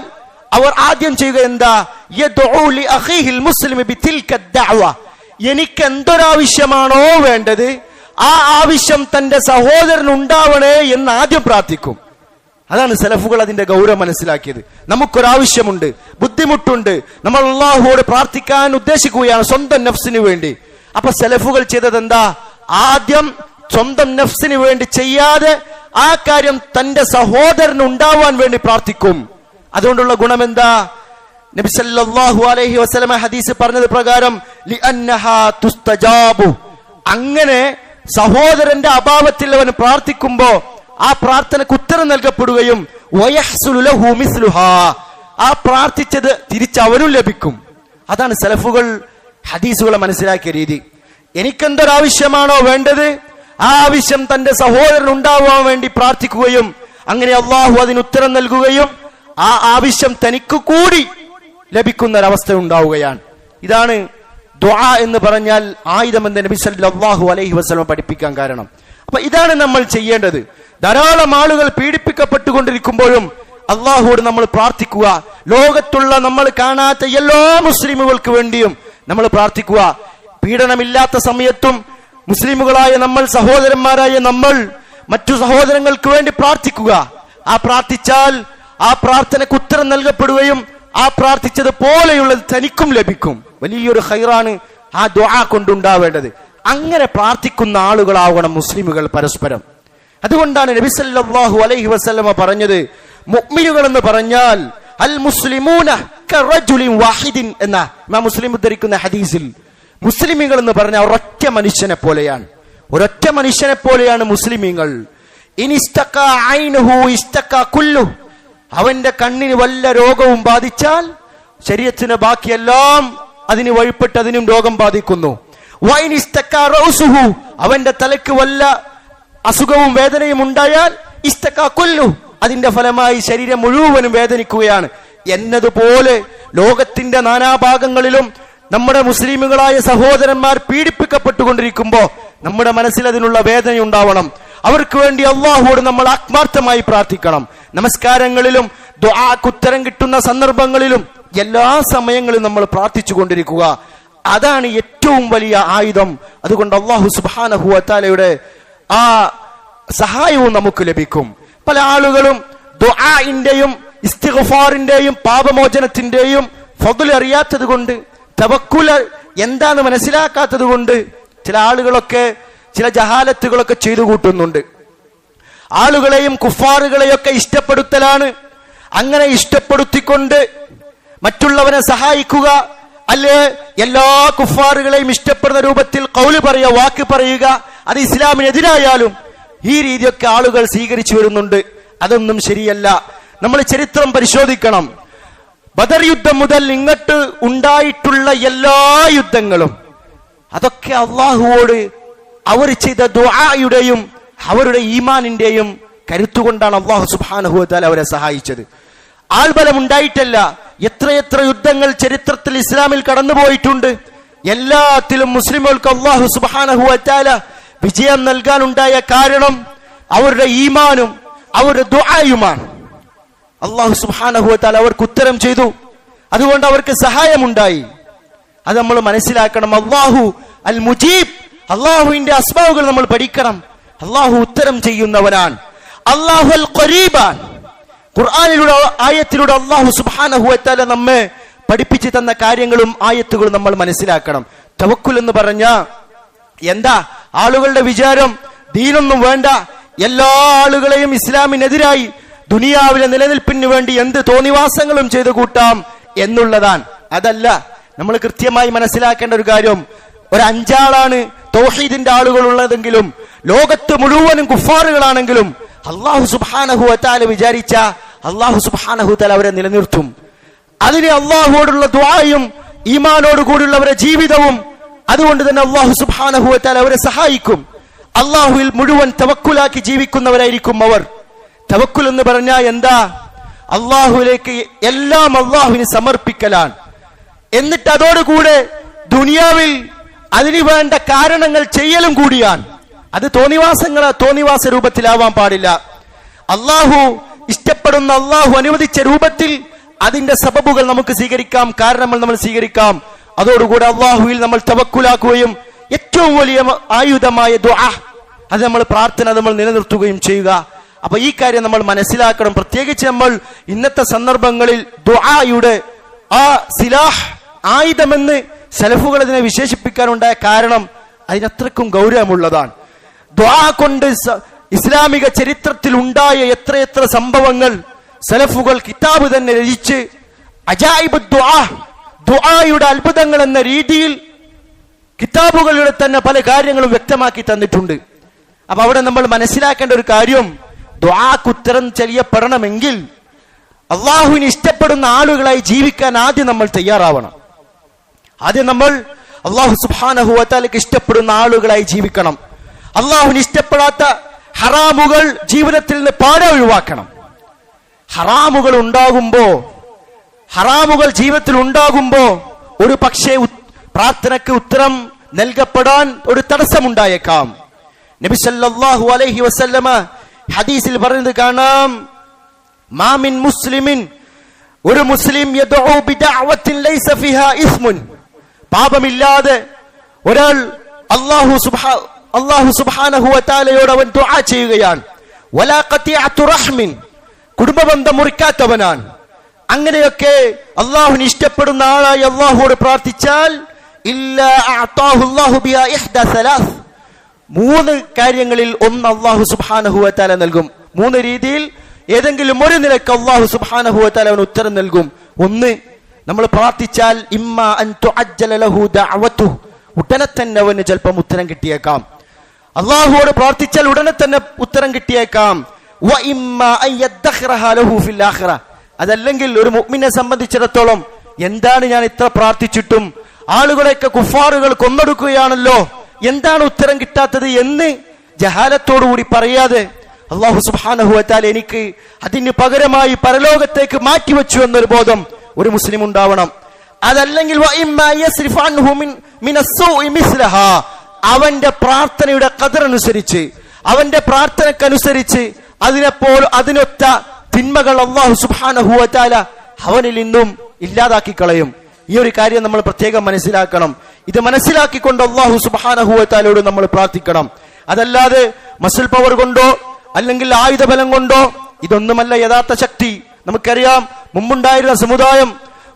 അവർ ആദ്യം ചെയ്യുക എന്താ? യദ്ഉ ലി അഖീഹിൽ മുസ്ലിമി ബിതിൽക ദഅവ, എനിക്ക് എന്തൊരാവശ്യമാണോ വേണ്ടത് ആ ആവശ്യം തന്റെ സഹോദരൻ ഉണ്ടാവണേ എന്ന് ആദ്യം പ്രാർത്ഥിക്കും. അതാണ് സലഫുകൾ അതിന്റെ ഗൗരവം മനസ്സിലാക്കിയത്. നമുക്കൊരാവശ്യമുണ്ട്, ബുദ്ധിമുട്ടുണ്ട്, നമ്മൾ അല്ലാഹുവോട് പ്രാർത്ഥിക്കാൻ ഉദ്ദേശിക്കുകയാണ് സ്വന്തം നഫ്സിന് വേണ്ടി. അപ്പൊ സലഫുകൾ ചെയ്തത് എന്താ? ആദ്യം സ്വന്തം നഫ്സിന് വേണ്ടി ചെയ്യാതെ ആ കാര്യം തന്റെ സഹോദരന് ഉണ്ടാവാൻ വേണ്ടി പ്രാർത്ഥിക്കും. അതുകൊണ്ടുള്ള ഗുണം എന്താ? നബി സല്ലല്ലാഹു അലൈഹി വസല്ലം ഹദീസ് പറഞ്ഞത് പ്രകാരം ലിഅന്നഹാ തുസ്തജാബു, അങ്ങനെ സഹോദരന്റെ അഭാവത്തിൽ അവൻ പ്രാർത്ഥിക്കുമ്പോ ആ പ്രാർത്ഥനക്ക് ഉത്തരം നൽകപ്പെടുകയും വയഹ്സുലു ലഹു മിസ്ലുഹാ, ആ പ്രാർത്ഥിച്ചത് തിരിച്ചവനും ലഭിക്കും. അതാണ് സലഫുകൾ ഹദീസുകളെ മനസ്സിലാക്കിയ രീതി. എനിക്കെന്തൊരാവശ്യമാണോ വേണ്ടത് ആ ആവശ്യം തന്റെ സഹോദരൻ ഉണ്ടാവാൻ വേണ്ടി പ്രാർത്ഥിക്കുകയും അങ്ങനെ അള്ളാഹു അതിന് ഉത്തരം നൽകുകയും ആ ആവശ്യം തനിക്ക് കൂടി ലഭിക്കുന്ന ഒരവസ്ഥ ഉണ്ടാവുകയാണ്. ഇതാണ് ദുആ എന്ന് പറഞ്ഞാൽ ആയുധമെന്ന് നബി സല്ലല്ലാഹു അലൈഹി വസല്ലം പഠിപ്പിക്കാൻ കാരണം. അപ്പൊ ഇതാണ് നമ്മൾ ചെയ്യേണ്ടത്. ധാരാളം ആളുകൾ പീഡിപ്പിക്കപ്പെട്ടുകൊണ്ടിരിക്കുമ്പോഴും അള്ളാഹുവോട് നമ്മൾ പ്രാർത്ഥിക്കുക. ലോകത്തുള്ള നമ്മൾ കാണാത്ത എല്ലാ മുസ്ലിമുകൾക്ക് വേണ്ടിയും നമ്മൾ പ്രാർത്ഥിക്കുക. പീഡനമില്ലാത്ത സമയത്തും മുസ്ലിമുകളായ നമ്മൾ, സഹോദരന്മാരായ നമ്മൾ മറ്റു സഹോദരങ്ങൾക്ക് വേണ്ടി പ്രാർത്ഥിക്കുക. ആ പ്രാർത്ഥിച്ചാൽ ആ പ്രാർത്ഥനയ്ക്ക് ഉത്തരം നൽകപ്പെടുകയും ആ പ്രാർത്ഥിച്ചത് പോലെയുള്ളത് തനിക്കും ലഭിക്കും. വലിയൊരു ഖൈറാണ് ആ ദുആ കൊണ്ടുണ്ടാവേണ്ടത്. അങ്ങനെ പ്രാർത്ഥിക്കുന്ന ആളുകളാവണം മുസ്ലിമുകൾ പരസ്പരം. അതുകൊണ്ടാണ് നബി സല്ലല്ലാഹു അലൈഹി വസല്ലമ പറഞ്ഞത്, മുഅ്മിനുകൾ എന്ന് പറഞ്ഞാൽ അൽ മുസ്ലിമൂന കറജുലിൻ വാഹിദിൻ എന്ന ഇമാം മുസ്ലിം ഉദ്ധരിക്കുന്ന ഹദീസിൽ മുസ്ലിമീങ്ങൾ എന്ന് പറഞ്ഞാൽ ഒരൊറ്റ മനുഷ്യനെ പോലെയാണ്. ഒരൊറ്റ മനുഷ്യനെ പോലെയാണ് മുസ്ലിമീങ്ങൾ. ഇനിസ്തഖാ ഐനുഹു ഇസ്തഖാ കുല്ലു, അവന്റെ കണ്ണിന് വല്ല രോഗവും ബാധിച്ചാൽ ശരീരത്തിന് ബാക്കിയെല്ലാം അതിന് വഴിപ്പെട്ട് അതിനും രോഗം ബാധിക്കുന്നു. വൈനിസ്തഖാ റൗസുഹു, അവന്റെ തലയ്ക്ക് വല്ല അസുഖവും വേദനയും ഉണ്ടായാൽ ഇസ്തഖാ കുല്ലു, അതിന്റെ ഫലമായി ശരീരം മുഴുവനും വേദനിക്കുകയാണ് എന്നതുപോലെ ലോകത്തിന്റെ നാനാഭാഗങ്ങളിലും നമ്മുടെ മുസ്ലിമുകളായ സഹോദരന്മാർ പീഡിപ്പിക്കപ്പെട്ടുകൊണ്ടിരിക്കുമ്പോ നമ്മുടെ മനസ്സിൽ അതിനുള്ള വേദന ഉണ്ടാവണം. അവർക്ക് വേണ്ടി അള്ളാഹുവോട് നമ്മൾ ആത്മാർത്ഥമായി പ്രാർത്ഥിക്കണം. നമസ്കാരങ്ങളിലും ദുആക്ക് ഉത്തരം കിട്ടുന്ന സന്ദർഭങ്ങളിലും എല്ലാ സമയങ്ങളിലും നമ്മൾ പ്രാർത്ഥിച്ചു കൊണ്ടിരിക്കുക. അതാണ് ഏറ്റവും വലിയ ആയുധം. അതുകൊണ്ട് അല്ലാഹു സുബ്ഹാനഹു വ തആലയുടെ ആ സഹായവും നമുക്ക് ലഭിക്കും. പല ആളുകളും ദുആഇന്റെയും ഇസ്തിഗ്ഫാറിന്റെയും പാപമോചനത്തിന്റെയും ഫദ്ൽ അറിയാത്തത് കൊണ്ട്, തവക്കുൽ എന്താന്ന് മനസ്സിലാക്കാത്തത് കൊണ്ട് ചില ആളുകളൊക്കെ ചില ജഹാലത്തുകളൊക്കെ ചെയ്തു കൂട്ടുന്നുണ്ട്. ആളുകളെയും കുഫാറുകളെയൊക്കെ ഇഷ്ടപ്പെടുത്തലാണ്. അങ്ങനെ ഇഷ്ടപ്പെടുത്തിക്കൊണ്ട് മറ്റുള്ളവനെ സഹായിക്കുക, അല്ലെ എല്ലാ കുഫാറുകളെയും ഇഷ്ടപ്പെടുന്ന രൂപത്തിൽ ഖൗല് പറയുക, വാക്ക് പറയുക, അത് ഇസ്ലാമിനെതിരായാലും ഈ രീതിയൊക്കെ ആളുകൾ സ്വീകരിച്ചു വരുന്നുണ്ട്. അതൊന്നും ശരിയല്ല. നമ്മൾ ചരിത്രം പരിശോധിക്കണം. ബദർ യുദ്ധം മുതൽ ഇങ്ങോട്ട് ഉണ്ടായിട്ടുള്ള എല്ലാ യുദ്ധങ്ങളും അതൊക്കെ അള്ളാഹുവോട് അവർ ചെയ്ത ദുആയുടെയും അവരുടെ ഈമാനിന്റെയും കരുത്തുകൊണ്ടാണ് അള്ളാഹു സുബ്ഹാനഹു വ തആല അവരെ സഹായിച്ചത്. ആൾബലം ഉണ്ടായിട്ടല്ല. എത്രയെത്ര യുദ്ധങ്ങൾ ചരിത്രത്തിൽ ഇസ്ലാമിൽ കടന്നുപോയിട്ടുണ്ട്. എല്ലാത്തിലും മുസ്ലിമുകൾക്ക് അല്ലാഹു സുബ്ഹാനഹു വ തആല വിജയം നൽകാനുണ്ടായ കാരണം അവരുടെ ഈമാനും അവരുടെ ദുആയുമാണ്. അല്ലാഹു സുബ്ഹാനഹു വ തആല അവർക്ക് ഉത്തരം ചെയ്തു, അതുകൊണ്ട് അവർക്ക് സഹായമുണ്ടായി. അത് നമ്മൾ മനസ്സിലാക്കണം. അല്ലാഹു അൽ മുജീബ്, അല്ലാഹുവിന്റെ അസ്മാഉകൾ നമ്മൾ പഠിക്കണം. അല്ലാഹു ഉത്തരം ചെയ്യുന്നവനാണ്. അല്ലാഹു അൽ ഖരീബാൻ. ഖുർആനിലൂടെ ആയത്തിലൂടെ അല്ലാഹു സുബ്ഹാനഹു വ തആല നമ്മെ പഠിപ്പിച്ചു തന്ന കാര്യങ്ങളും ആയത്തുകളും നമ്മൾ മനസ്സിലാക്കണം. തവക്കുൽ എന്ന് പറഞ്ഞ എന്താ? ആളുകളുടെ വിചാരം ദീനൊന്നും വേണ്ട, എല്ലാ ആളുകളെയും ഇസ്ലാമിനെതിരായി ദുനിയാവിലെ നിലനിൽപ്പിന് വേണ്ടി എന്ത് തോന്നിവാസങ്ങളും ചെയ്തു കൂട്ടാം എന്നുള്ളതാണ്. അതല്ല, നമ്മൾ കൃത്യമായി മനസ്സിലാക്കേണ്ട ഒരു കാര്യം, ഒരു 5 ആളാണ് തൗഹീദിന്റെ ആളുകൾ ഉള്ളതെങ്കിലും ലോകത്ത് മുഴുവനും കുഫാറുകളാണെങ്കിലും അല്ലാഹു സുബ്ഹാനഹു വ തആല വിചാരിച്ച അല്ലാഹു സുബ്ഹാനഹു വ തആല അവരെ നിലനിർത്തും. അതിന് അല്ലാഹുവോടുള്ള ദുആയും ഈമാനോട് കൂടിയുള്ളവരുടെ ജീവിതവും, അതുകൊണ്ട് തന്നെ അല്ലാഹു സുബ്ഹാനഹു വ തആല അവരെ സഹായിക്കും. അല്ലാഹുവിൽ മുഴുവൻ തവക്കുലാക്കി ജീവിക്കുന്നവരായിരിക്കും അവർ. തവക്കുൽ എന്ന് പറഞ്ഞാൽ എന്താ? അല്ലാഹുവിലേക്ക് എല്ലാം അല്ലാഹുവിന് സമർപ്പിക്കലാണ്. എന്നിട്ട് അതോടുകൂടെ ദുനിയാവിൽ അതിനു വേണ്ട കാരണങ്ങൾ ചെയ്യലും കൂടിയാണ്. അത് തോന്നിവാസ രൂപത്തിലാവാൻ പാടില്ല. അല്ലാഹു ഇഷ്ടപ്പെടുന്ന, അല്ലാഹു അനുവദിച്ച രൂപത്തിൽ അതിന്റെ സബബുകൾ നമുക്ക് സ്വീകരിക്കാം, കാരണങ്ങൾ നമ്മൾ സ്വീകരിക്കാം. അതോടുകൂടെ അല്ലാഹുവിൽ നമ്മൾ തവക്കുലാക്കുകയും ഏറ്റവും വലിയ ആയുധമായ ദുആ, അത് നമ്മൾ പ്രാർത്ഥന നമ്മൾ നിലനിർത്തുകയും ചെയ്യുക. അപ്പൊ ഈ കാര്യം നമ്മൾ മനസ്സിലാക്കണം. പ്രത്യേകിച്ച് നമ്മൾ ഇന്നത്തെ സന്ദർഭങ്ങളിൽ ദുആയുടെ ആ സിലാഹ്, ആയുധമെന്ന് സലഫുകൾ ഇതിനെ വിശേഷിപ്പിക്കാനുണ്ടായ കാരണം അതിനത്രക്കും ഗൗരവമുള്ളതാണ്. ദുആ കൊണ്ട് ഇസ്ലാമിക ചരിത്രത്തിൽ ഉണ്ടായ എത്രയെത്ര സംഭവങ്ങൾ സലഫുകൾ കിതാബ് തന്നെ രചിച്ച് അജായിബ് ദുആ, ദുആയുടെ അത്ഭുതങ്ങൾ എന്ന രീതിയിൽ കിതാബുകളിലൂടെ തന്നെ പല കാര്യങ്ങളും വ്യക്തമാക്കി തന്നിട്ടുണ്ട്. അപ്പൊ അവിടെ നമ്മൾ മനസ്സിലാക്കേണ്ട ഒരു കാര്യം, ദുആക്ക് ഉത്തരം ചെയ്യപ്പെടണമെങ്കിൽ അള്ളാഹുവിന് ഇഷ്ടപ്പെടുന്ന ആളുകളായി ജീവിക്കാൻ ആദ്യം നമ്മൾ തയ്യാറാവണം. ആദ്യം നമ്മൾ അല്ലാഹു സുബ്ഹാനഹു വ തആലയ്ക്ക് ഇഷ്ടപ്പെടുന്ന ആളുകളായി ജീവിക്കണം. അള്ളാഹുവിന് ഇഷ്ടപ്പെടാത്ത ഹറാമുകൾ ജീവിതത്തിൽ നിന്ന് പാടെ ഒഴിവാക്കണം. ഹറാമുകൾ ജീവിതത്തിൽ ഉണ്ടാകുമ്പോ ഒരു പക്ഷേ പ്രാർത്ഥനയ്ക്ക് ഉത്തരം നൽകപ്പെടാൻ ഒരു തടസ്സമുണ്ടായേക്കാം. നബി സല്ലല്ലാഹു അലൈഹി വസല്ലമ ഹദീസിൽ പറയുന്നത് കാണാം, മാ മിൻ മുസ്ലിമിൻ, ഒരു മുസ്ലിം യദ്ഉ ബിദഅവത്തിൻ ലൈസ ഫിഹാ ഇസ്മുൻ, പാപമില്ലാതെ ഒരാൾ അല്ലാഹു സുബ്ഹാനഹു വ തആലയോട് അവൻ ദുആ ചെയ്യുകയാണ്. വലാ ഖതിഅത്തു റഹ്മിൻ, കുടുംബബന്ധം മുറിക്കാത്തവനാണ്. അങ്ങനെയൊക്കെ അല്ലാഹുവിന് ഇഷ്ടപ്പെടുന്ന ആളായി അല്ലാഹുവോട് പ്രാർത്ഥിച്ചാൽ ഇല്ലാ അഅതാഹു അല്ലാഹു ബിഹാ ഇഹ്ദാ സലാസ്, 3 കാര്യങ്ങളിൽ ഒന്ന് അല്ലാഹു സുബ്ഹാനഹു വ തആല നൽകും. 3 രീതിയിൽ ഏതെങ്കിലും ഒരു നിലയ്ക്ക് അല്ലാഹു സുബ്ഹാനഹു വ തആല അവന് ഉത്തരം നൽകും. ഒന്ന്, നമ്മൾ പ്രാർത്ഥിച്ചാൽ ഇമ്മാ അൻ തുഅജ്ജല ലഹു ദഅവതു, ഉടനെ തന്നെ അവന് ചിലപ്പം ഉത്തരം കിട്ടിയേക്കാം. അല്ലാഹുവോട് പ്രാർത്ഥിച്ചാൽ ഉടനെ തന്നെ ഉത്തരം കിട്ടിയേക്കാം. വ ഇമ്മാ അൻ യദ്ഖറഹ ലഹു ഫിൽ ആഖിറ, അതല്ലെങ്കിൽ ഒരു മുഅ്മിനെ സംബന്ധിച്ചിടത്തോളം എന്താണ് ഞാൻ ഇത്ര പ്രാർത്ഥിച്ചിട്ടും ആളുകളെയൊക്കെ കുഫാറുകൾ കൊന്നൊടുക്കുകയാണല്ലോ, എന്താണ് ഉത്തരം കിട്ടാത്തത് എന്ന് ജഹാലത്തോടുകൂടി പറയാതെ അല്ലാഹു സുബ്ഹാനഹു വ തആല എനിക്ക് അതിന് പകരമായി പരലോകത്തേക്ക് മാറ്റിവെച്ചു എന്നൊരു ബോധം ഒരു മുസ്ലിം ഉണ്ടാവണം. അതല്ലെങ്കിൽ അവന്റെ പ്രാർത്ഥനയുടെ ഖദറനുസരിച്ച്, അവന്റെ പ്രാർത്ഥനക്കനുസരിച്ച് അതിനൊത്ത തിന്മകൾ അല്ലാഹു സുബ്ഹാനഹു വ തആല അവനിൽ നിന്നും ഇല്ലാതാക്കി കളയും. ഈ ഒരു കാര്യം നമ്മൾ പ്രത്യേകം മനസ്സിലാക്കണം. ഇത് മനസ്സിലാക്കിക്കൊണ്ട് അല്ലാഹു സുബ്ഹാനഹു വ തആലയോട് നമ്മൾ പ്രാർത്ഥിക്കണം. അതല്ലാതെ മസിൽ പവർ കൊണ്ടോ അല്ലെങ്കിൽ ആയുധബലം കൊണ്ടോ ഇതൊന്നുമല്ല യഥാർത്ഥ ശക്തി. നമുക്കറിയാം, മുമ്പുണ്ടായിരുന്ന സമുദായം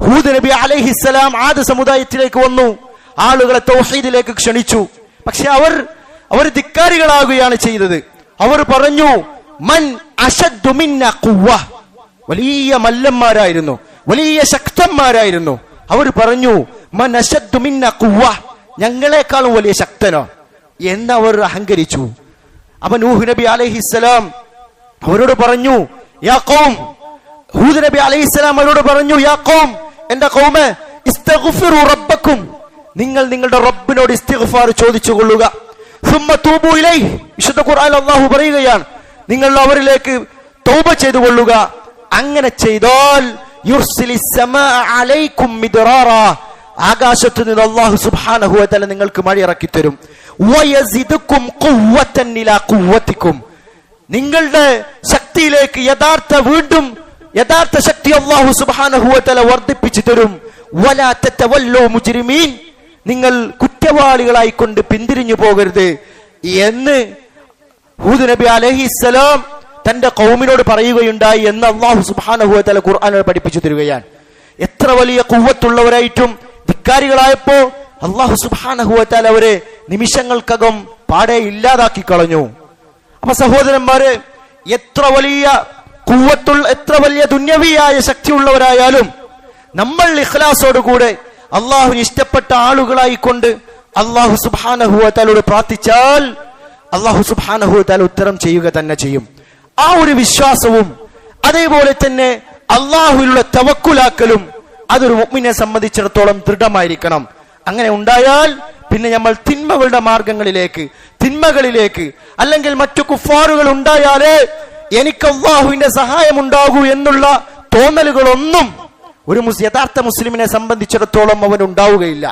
ഹൂദ് നബി അലൈഹിസ്സലാം ആദ് സമുദായത്തിലേക്ക് വന്നു, ആളുകളെ തൗഹീദിലേക്ക് ക്ഷണിച്ചു. പക്ഷെ അവർ ധിക്കാരികളാകുകയാണ് ചെയ്തത്. അവർ പറഞ്ഞു, മൻ അശദ്ദു മിന്ന ഖുവ്വ, വലിയ മല്ലന്മാരായിരുന്നു, വലിയ ശക്തന്മാരായിരുന്നു. അവർ പറഞ്ഞു, മൻ അശദ്ദു മിന്ന ഖുവ്വ, ഞങ്ങളെക്കാളും വലിയ ശക്തനോ എന്നവർ അഹങ്കരിച്ചു. അപ്പൊ നൂഹ് നബി അലൈഹിസ്സലാം അവരോട് പറഞ്ഞു, യാ ഖൗം, ഹൂദ് നബി അലൈഹിസ്സലാം അവരോട് പറഞ്ഞു, യാ ഖൗം, എന്റെ ഖൗമേ, ഇസ്തഗ്ഫിറു റബ്ബക്കും, നിങ്ങൾ നിങ്ങളുടെ റബ്ബിനോട് ഇസ്തിഗ്ഫാർ ചോദിച്ചു കൊള്ളുക. സുമ്മ തൂബു ഇലൈഹി, വിശുദ്ധ ഖുർആനിൽ അല്ലാഹു പറയുകയാണ്, നിങ്ങൾ അവരിലേക്ക് തൗബ ചെയ്തു കൊള്ളുക. അങ്ങനെ ചെയ്താൽ യുർസിലിസ് സമാഅ അലൈക്കും മിദ്റാറ, ആകാശത്തു നിന്ന് അല്ലാഹു സുബ്ഹാനഹു വ തആല നിങ്ങൾക്ക് മഴ ഇറക്കി തരും. വയസിദുക്കും ഖുവ്വതൻ ഇലാ ഖുവ്വതിക്കും, നിങ്ങളുടെ ശക്തിയിലേക്ക് യഥാർത്ഥ ശക്തി അല്ലാഹു സുബ്ഹാനഹു വ തആല വർദ്ധിപ്പിച്ചു തരും. വലാ തതവല്ലു മുജ്രിമീൻ, നിങ്ങൾ കുറ്റവാളികളായിക്കൊണ്ട് പിന്തിരിഞ്ഞു പോകരുത് എന്ന് ഹൂദ് നബി അലൈഹിസ്സലാം തന്റെ ഖൗമിനോട് പറയുകയുണ്ടായി എന്ന് അല്ലാഹു സുബ്ഹാനഹു വ തആല ഖുർആനിൽ പഠിപ്പിച്ചു തരികയാണ്. എത്ര വലിയ ഖുവ്വത്തുള്ളവരായിട്ടും ധിക്കാരികളായപ്പോ അല്ലാഹു സുബ്ഹാനഹു വ തആല അവരെ നിമിഷങ്ങൾക്കകം പാടെ ഇല്ലാതാക്കി കളഞ്ഞു. അപ്പൊ സഹോദരന്മാരെ, എത്ര വലിയ ദുന്യവിയായ ശക്തിയുള്ളവരായാലും നമ്മൾ ഇഖ്ലാസോടുകൂടെ അള്ളാഹുവിന് ഇഷ്ടപ്പെട്ട ആളുകളായിക്കൊണ്ട് അല്ലാഹു സുബ്ഹാനഹു വ തആലയോട് പ്രാർത്ഥിച്ചാൽ അല്ലാഹു സുബ്ഹാനഹു വ തആല ഉത്തരം ചെയ്യുക തന്നെ ചെയ്യും. ആ ഒരു വിശ്വാസവും അതേപോലെ തന്നെ അള്ളാഹുവിലുള്ള തവക്കുലാക്കലും അതൊരു മുഅ്മിനെ സംബന്ധിച്ചിടത്തോളം ദൃഢമായിരിക്കണം. അങ്ങനെ ഉണ്ടായാൽ പിന്നെ നമ്മൾ തിന്മകളിലേക്ക് അല്ലെങ്കിൽ മറ്റു കുഫാറുകൾ ഉണ്ടായാലേ എനിക്ക് അള്ളാഹുവിന്റെ സഹായം ഉണ്ടാകൂ എന്നുള്ള തോന്നലുകളൊന്നും ഒരു യഥാർത്ഥ മുസ്ലിമിനെ സംബന്ധിച്ചിടത്തോളം അവൻ ഉണ്ടാവുകയില്ല.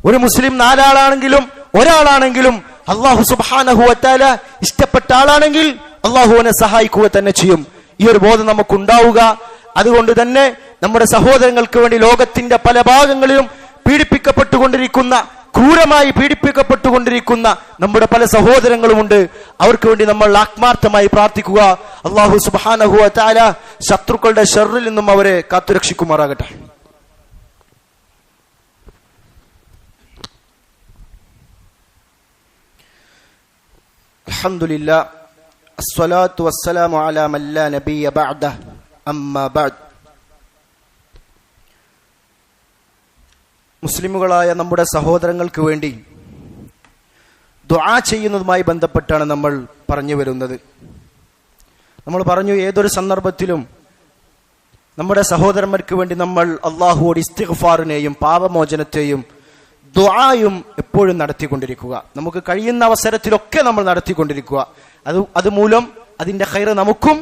ഒരു മുസ്ലിം 4 ആളാണെങ്കിലും ഒരാളാണെങ്കിലും അല്ലാഹു സുബ്ഹാനഹു വ തആല ഇഷ്ടപ്പെട്ട ആളാണെങ്കിൽ അല്ലാഹു അവനെ സഹായിക്കുക തന്നെ ചെയ്യും. ഈ ഒരു ബോധം നമുക്ക് ഉണ്ടാവുക. അതുകൊണ്ട് തന്നെ നമ്മുടെ സഹോദരങ്ങൾക്ക് വേണ്ടി ലോകത്തിന്റെ പല ഭാഗങ്ങളിലും ക്രൂരമായി പീഡിപ്പിക്കപ്പെട്ടുകൊണ്ടിരിക്കുന്ന നമ്മുടെ പല സഹോദരങ്ങളുമുണ്ട്. അവർക്ക് വേണ്ടി നമ്മൾ ആത്മാർത്ഥമായി പ്രാർത്ഥിക്കുക. അല്ലാഹു സുബ്ഹാനഹു വ തആല ശത്രുക്കളുടെ ശർറിൽ നിന്നും അവരെ കാത്തുരക്ഷിക്കുമാറാകട്ടെ. അൽഹംദുലില്ലാഹ് അസ്സലാത്തു വസ്സലാമു അലാ മൻ ലാ നബിയ്യ ബഅദഹു അമ്മാ ബഅദ്. മുസ്ലിമുകളായ നമ്മുടെ സഹോദരങ്ങൾക്ക് വേണ്ടി ദുആ ചെയ്യുന്നതുമായി ബന്ധപ്പെട്ടാണ് നമ്മൾ പറഞ്ഞു വരുന്നത്. നമ്മൾ പറഞ്ഞു, ഏതൊരു സന്ദർഭത്തിലും നമ്മുടെ സഹോദരന്മാർക്ക് വേണ്ടി നമ്മൾ അല്ലാഹുവോട് ഇസ്തിഗ്ഫാറിനെയും പാപമോചനത്തെയും ദുആയും എപ്പോഴും നടത്തിക്കൊണ്ടിരിക്കുക. നമുക്ക് കഴിയുന്ന അവസരത്തിലൊക്കെ നമ്മൾ നടത്തിക്കൊണ്ടിരിക്കുക. അതുമൂലം അതിന്റെ ഖൈർ നമുക്കും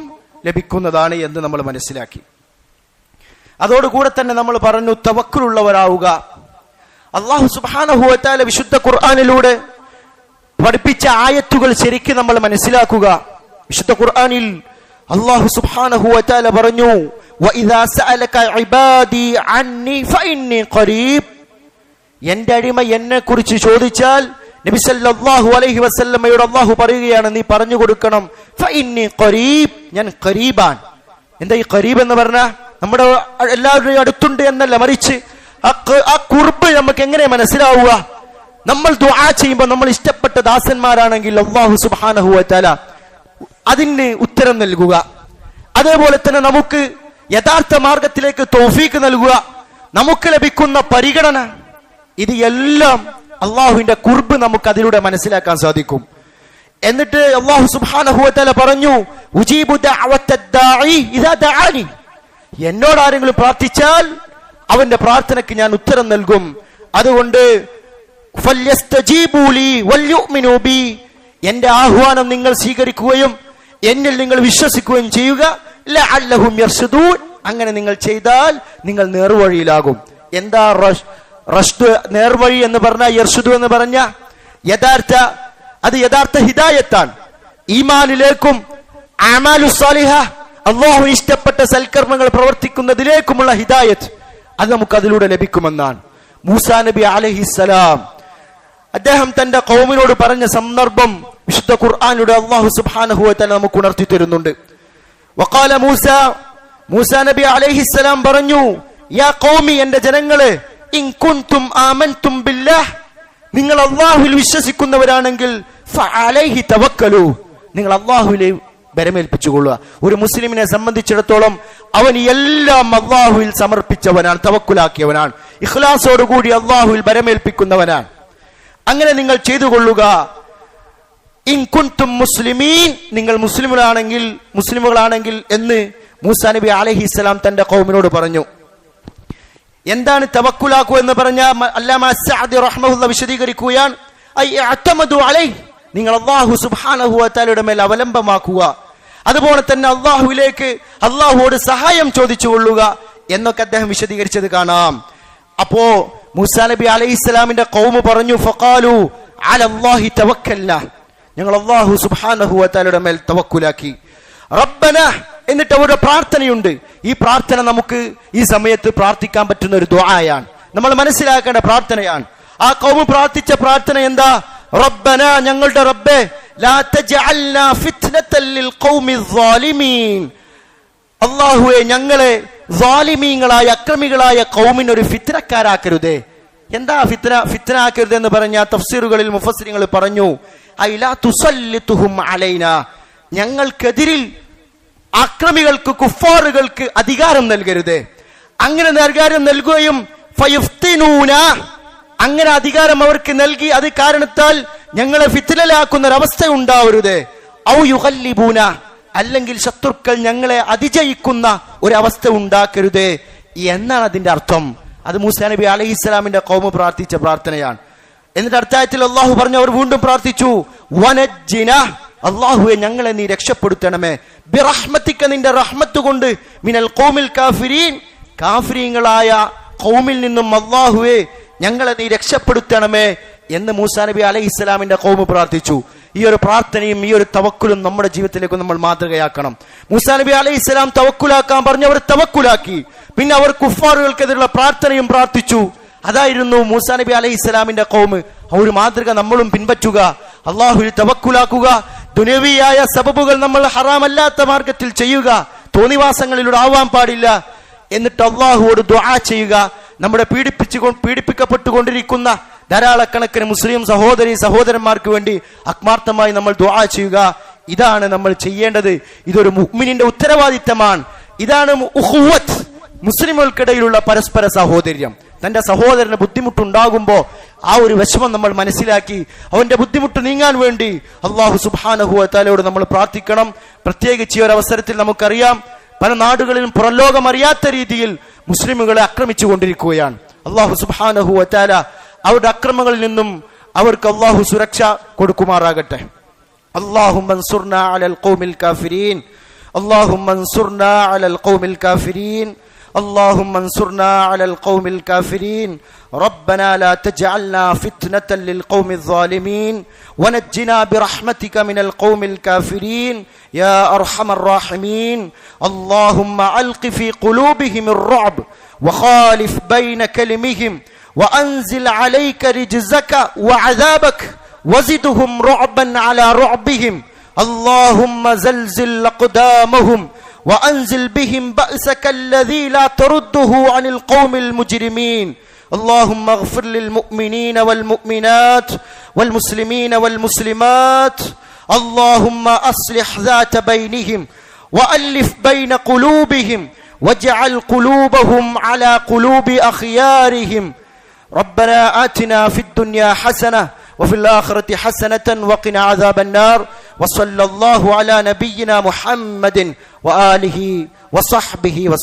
ലഭിക്കുന്നതാണ് എന്ന് നമ്മൾ മനസ്സിലാക്കി. അതോടുകൂടെ തന്നെ നമ്മൾ പറഞ്ഞു, തവക്കുലുള്ളവരാവുക. അല്ലാഹു സുബ്ഹാനഹു വ തആല വിശുദ്ധ ഖുർആനിലൂടെ പഠിപ്പിച്ച ആയത്തുകൾ ശരിക്കും നമ്മൾ മനസ്സിലാക്കുക. വിശുദ്ധ ഖുർആനിൽ അല്ലാഹു സുബ്ഹാനഹു വ തആല പറഞ്ഞു, വഇദാ സഅലക ഇബാദി അന്നി ഫഇന്നി ഖരീബ്, എന്റെ അടിമ എന്നെ കുറിച്ച് ചോദിച്ചാൽ നബി സല്ലല്ലാഹു അലൈഹി വസല്ലമയോട് അല്ലാഹു പറയുകയാണ്, നീ പറഞ്ഞു കൊടുക്കണം, ഫഇന്നി ഖരീബ്, ഞാൻ ഖരീബാൻ. എന്താ ഈ ഖരീബ് എന്ന് പറഞ്ഞാൽ നമ്മുടെ എല്ലാവരുടെയും അടുത്തുണ്ട് എന്നല്ല, മറിച്ച് ആ ഖുർബ് നമുക്ക് എങ്ങനെ മനസ്സിലാവുക? നമ്മൾ ദുആ ചെയ്യുമ്പോൾ നമ്മൾ ഇഷ്ടപ്പെട്ട ദാസന്മാരാണെങ്കിൽ അല്ലാഹു സുബ്ഹാനഹു വ തആല അതിന് ഉത്തരം നൽകുക. അതേപോലെ തന്നെ നമുക്ക് യഥാർത്ഥ മാർഗത്തിലേക്ക് തൗഫീഖ് നൽകുക, നമുക്ക് ലഭിക്കുന്ന പരിഗണന, ഇത് എല്ലാം അള്ളാഹുവിന്റെ ഖുർബ് നമുക്ക് അതിലൂടെ മനസ്സിലാക്കാൻ സാധിക്കും. എന്നിട്ട് അല്ലാഹു സുബ്ഹാനഹു വ തആല പറഞ്ഞു, ഉജീബു ദഅവത്തദ് ദാഇ ഇദാ ദഅാനി, എന്നോട് ആരെങ്കിലും പ്രാർത്ഥിച്ചാൽ അവന്റെ പ്രാർത്ഥനയ്ക്ക് ഞാൻ ഉത്തരം നൽകും. അതുകൊണ്ട് ഫല്യസ്തജീബൂ ലീ വൽയുഅ്മിനൂ ബി, എന്റെ ആഹ്വാനം നിങ്ങൾ സ്വീകരിക്കുകയും എന്നിൽ നിങ്ങൾ വിശ്വസിക്കുകയും ചെയ്യുക. ലഅല്ലഹും യർശദൂൻ, അങ്ങനെ നിങ്ങൾ ചെയ്താൽ നിങ്ങൾ നേർവഴിയിലാകും. എന്താ റഷ്ദ്, നേർവഴി എന്ന് പറഞ്ഞാൽ, യർശദു എന്ന് പറഞ്ഞ യഥാർത്ഥ ഹിദായത്താണ്. ഈമാനിലേക്കും അമാലുസ് സാലിഹ, അല്ലാഹുവിന് ഇഷ്ടപ്പെട്ട സൽക്കർമ്മങ്ങൾ പ്രവർത്തിക്കുന്നതിലേക്കുമുള്ള ഹിദായത്ത്, അത് നമുക്ക് അതിലൂടെ ലഭിക്കുമെന്നാണ്. മൂസാ നബി അലൈഹിസ്സലാം അദ്ദേഹം തന്റെ ഖൗമിനോട് പറഞ്ഞ സന്ദർഭം വിശുദ്ധ ഖുർആനിലൂടെ അല്ലാഹു സുബ്ഹാനഹു വ തആല നമുക്ക് ഉണർത്തി തരുന്നുണ്ട്. വഖാല മൂസാ നബി അലൈഹിസ്സലാം പറഞ്ഞു, യാ ഖൗമി, എന്റെ ജനങ്ങളെ, ഇൻ കുൻതും ആമൻതും ബില്ലാഹ്, നിങ്ങൾ അല്ലാഹുവിൽ വിശ്വസിക്കുന്നവരാണെങ്കിൽ ഫഅലൈഹി തവക്കലു, നിങ്ങൾ അല്ലാഹുവിൽ ബരമേൽപ്പിച്ചുകൊള്ളുക. ഒരു മുസ്ലിമിനെ സംബന്ധിച്ചിടത്തോളം അവൻ എല്ലാം അല്ലാഹുവിൽ സമർപ്പിച്ചവനാണ്, തവക്കുലാക്കിയവനാണ്, ഇഖ്ലാസോടുകൂടി അല്ലാഹുവിൽ ബരമേൽപ്പിക്കുന്നവനാണ്. അങ്ങനെ നിങ്ങൾ ചെയ്തുകൊള്ളുക. ഇൻ കുൻതും മുസ്ലിമീൻ, നിങ്ങൾ മുസ്ലിമുകളാണെങ്കിൽ എന്ന് മൂസാ നബി അലൈഹിസ്സലാം തന്റെ ഖൗമിനോട് പറഞ്ഞു. എന്താണ് തവക്കുലാക്കു എന്ന് പറഞ്ഞ അല്ലാമ സഅദി റഹ്മഹുല്ലാ വിശദീകരിക്കുകയാണ്, അഅ്തമദു അലൈഹി, നിങ്ങൾ അല്ലാഹു സുബ്ഹാനഹു വ തആലയുടെ മേൽ അവലംബമാക്കുക. അതുപോലെ തന്നെ അല്ലാഹുവോട് സഹായം ചോദിച്ചു കൊള്ളുക എന്നൊക്കെ അദ്ദേഹം വിശദീകരിച്ചത് കാണാം. അപ്പോ മൂസാ നബി അലൈഹിസ്സലാമിന്റെ ഖൗമ് പറഞ്ഞു, ഫഖാലു അലല്ലാഹി തവക്കൽനാ, ഞങ്ങൾ അല്ലാഹു സുബ്ഹാനഹു വ തആലയുടെ മേൽ തവക്കുലാക്കി. റബ്ബന, എന്നിട്ട് അവരുടെ പ്രാർത്ഥനയുണ്ട്. ഈ പ്രാർത്ഥന നമുക്ക് ഈ സമയത്ത് പ്രാർത്ഥിക്കാൻ പറ്റുന്ന ഒരു ദുആയാണ്, നമ്മൾ മനസ്സിലാക്കേണ്ട പ്രാർത്ഥനയാണ്. ആ ഖൗമ് പ്രാർത്ഥിച്ച പ്രാർത്ഥന എന്താ? റബ്ബന, ഞങ്ങളുടെ റബ്ബേ, ലാ തജ്അൽനാ ഫിത്നതൻ ലിൽ ഖൗമിൽ ളാലിമീൻ, അല്ലാഹുവേ ഞങ്ങളെ ളാലിമീങ്ങളായ അക്രമികളായ ഖൗമിന് ഒരു ഫിത്നക്കാരാക്കരുതേ. എന്താ ഫിത്ന ആക്കരുത് എന്ന് പറഞ്ഞ തഫ്സീറുകളിൽ മുഫസ്സിറുകൾ പറഞ്ഞു, ഐലാ തുസല്ലിതുഹും അലൈനാ, ഞങ്ങൾക്കെതിരിൽ അക്രമികൾക്ക് കുഫാറുകൾക്ക് അധികാരം നൽകരുത്. അങ്ങനെ അധികാരം നൽകുകയും ഫയുഫ്തിനൂന, അങ്ങനെ അധികാരം അവർക്ക് നൽകി അത് കാരണത്താൽ ഞങ്ങളെ ഫിത്നയിലാക്കുന്ന ഒരവസ്ഥ ഉണ്ടാവരുത്. ഔ യുഗല്ലിബൂന, അല്ലെങ്കിൽ ശത്രുക്കൾ ഞങ്ങളെ അതിജയിക്കുന്ന ഒരവസ്ഥ ഉണ്ടാക്കരുത് എന്നാണ് അതിന്റെ അർത്ഥം. അത് മൂസാ നബി അലൈഹിസ്സലാമിന്റെ ഖൗമ് പ്രാർത്ഥിച്ച പ്രാർത്ഥനയാണ്. എന്നിട്ട് അടുത്തായത്തിൽ അള്ളാഹു പറഞ്ഞു, അവർ വീണ്ടും പ്രാർത്ഥിച്ചു, വനജ്ജിന, അള്ളാഹുവെ ഞങ്ങളെ നീ രക്ഷപ്പെടുത്തണമേ, ബിറഹ്മതിക, നിന്റെ റഹ്മത്ത് കൊണ്ട്, മിനൽ ഖൗമിൽ കാഫിരീൻ, കാഫിരീങ്ങളായ ഖൗമിൽ നിന്നും അള്ളാഹുവെ ഞങ്ങളെ നീ രക്ഷപ്പെടുത്തണമേ എന്ന് മൂസാ നബി അലൈഹിസ്സലാമിന്റെ ഖൗമ് പ്രാർത്ഥിച്ചു. ഈ ഒരു പ്രാർത്ഥനയും ഈ ഒരു തവക്കുലും നമ്മുടെ ജീവിതത്തിലേക്ക് നമ്മൾ മാതൃകയാക്കണം. മൂസാ നബി അലൈഹിസ്സലാം തവക്കുലാക്കാൻ പറഞ്ഞു, അവർ തവക്കുലാക്കി. പിന്നെ അവർ കുഫാറുകൾക്കെതിരെയുള്ള പ്രാർത്ഥനയും പ്രാർത്ഥിച്ചു. അതായിരുന്നു മൂസാ നബി അലൈഹിസ്സലാമിന്റെ ഖൗമ്. ആ ഒരു മാതൃക നമ്മളും പിൻപറ്റുക, അള്ളാഹുവിൽ തവക്കുലാക്കുക, ദുനിയവിയായ സബബുകൾ നമ്മൾ ഹറാമല്ലാത്ത മാർഗത്തിൽ ചെയ്യുക, തോന്നിവാസങ്ങളിലൂടെ ആവാൻ പാടില്ല. എന്നിട്ട് അള്ളാഹുവോട് ദുആ ചെയ്യുക. നമ്മുടെ പീഡിപ്പിക്കപ്പെട്ടുകൊണ്ടിരിക്കുന്ന ധാരാളക്കണക്കിന് മുസ്ലിം സഹോദരന്മാർക്ക് വേണ്ടി ആത്മാർത്ഥമായി നമ്മൾ ദുആ ചെയ്യുക. ഇതാണ് നമ്മൾ ചെയ്യേണ്ടത്. ഇതൊരു മുഅ്മിനിന്റെ ഉത്തരവാദിത്തമാണ്. ഇതാണ് ഉഖുവത്ത്, മുസ്ലിമുകൾക്കിടയിലുള്ള പരസ്പര സഹോദര്യം. തന്റെ സഹോദരന് ബുദ്ധിമുട്ടുണ്ടാകുമ്പോ ആ ഒരു വിഷമം നമ്മൾ മനസ്സിലാക്കി അവന്റെ ബുദ്ധിമുട്ട് നീങ്ങാൻ വേണ്ടി അല്ലാഹു സുബ്ഹാനഹു വ തആലയോട് നമ്മൾ പ്രാർത്ഥിക്കണം. പ്രത്യേകിച്ച് ഈ ഒരു അവസരത്തിൽ നമുക്കറിയാം, പല നാടുകളിലും പുറംലോകം അറിയാത്ത രീതിയിൽ മുസ്ലിമുകളെ ആക്രമിച്ചു കൊണ്ടിരിക്കുകയാണ്. അല്ലാഹു സുബ്ഹാനഹു വ തആല അവരുടെ അക്രമങ്ങളിൽ നിന്നും അവർക്ക് അല്ലാഹു സുരക്ഷ കൊടുക്കുമാറാകട്ടെ. അല്ലാഹുമ്മ അൻസുർനാ അലൽ ഖൗമിൽ കാഫിരീൻ, അല്ലാഹുമ്മ അൻസുർനാ അലൽ ഖൗമിൽ കാഫിരീൻ, اللهم انصرنا على القوم الكافرين. ربنا لا تجعلنا فتنة للقوم الظالمين ونجنا برحمتك من القوم الكافرين يا أرحم الراحمين. اللهم ألق في قلوبهم الرعب وخالف بين كلمهم وأنزل عليك رجزك وعذابك وزدهم رعبا على رعبهم. اللهم زلزل أقدامهم وأنزل بهم بأسك الذي لا ترده عن القوم المجرمين. اللهم اغفر للمؤمنين والمؤمنات والمسلمين والمسلمات. اللهم أصلح ذات بينهم وألف بين قلوبهم واجعل قلوبهم على قلوب أخيارهم. ربنا آتنا في الدنيا حسنة وفي الآخرة حسنة وقنا عذاب النار. وصلى الله على نبينا محمد وآله وصحبه وسلم.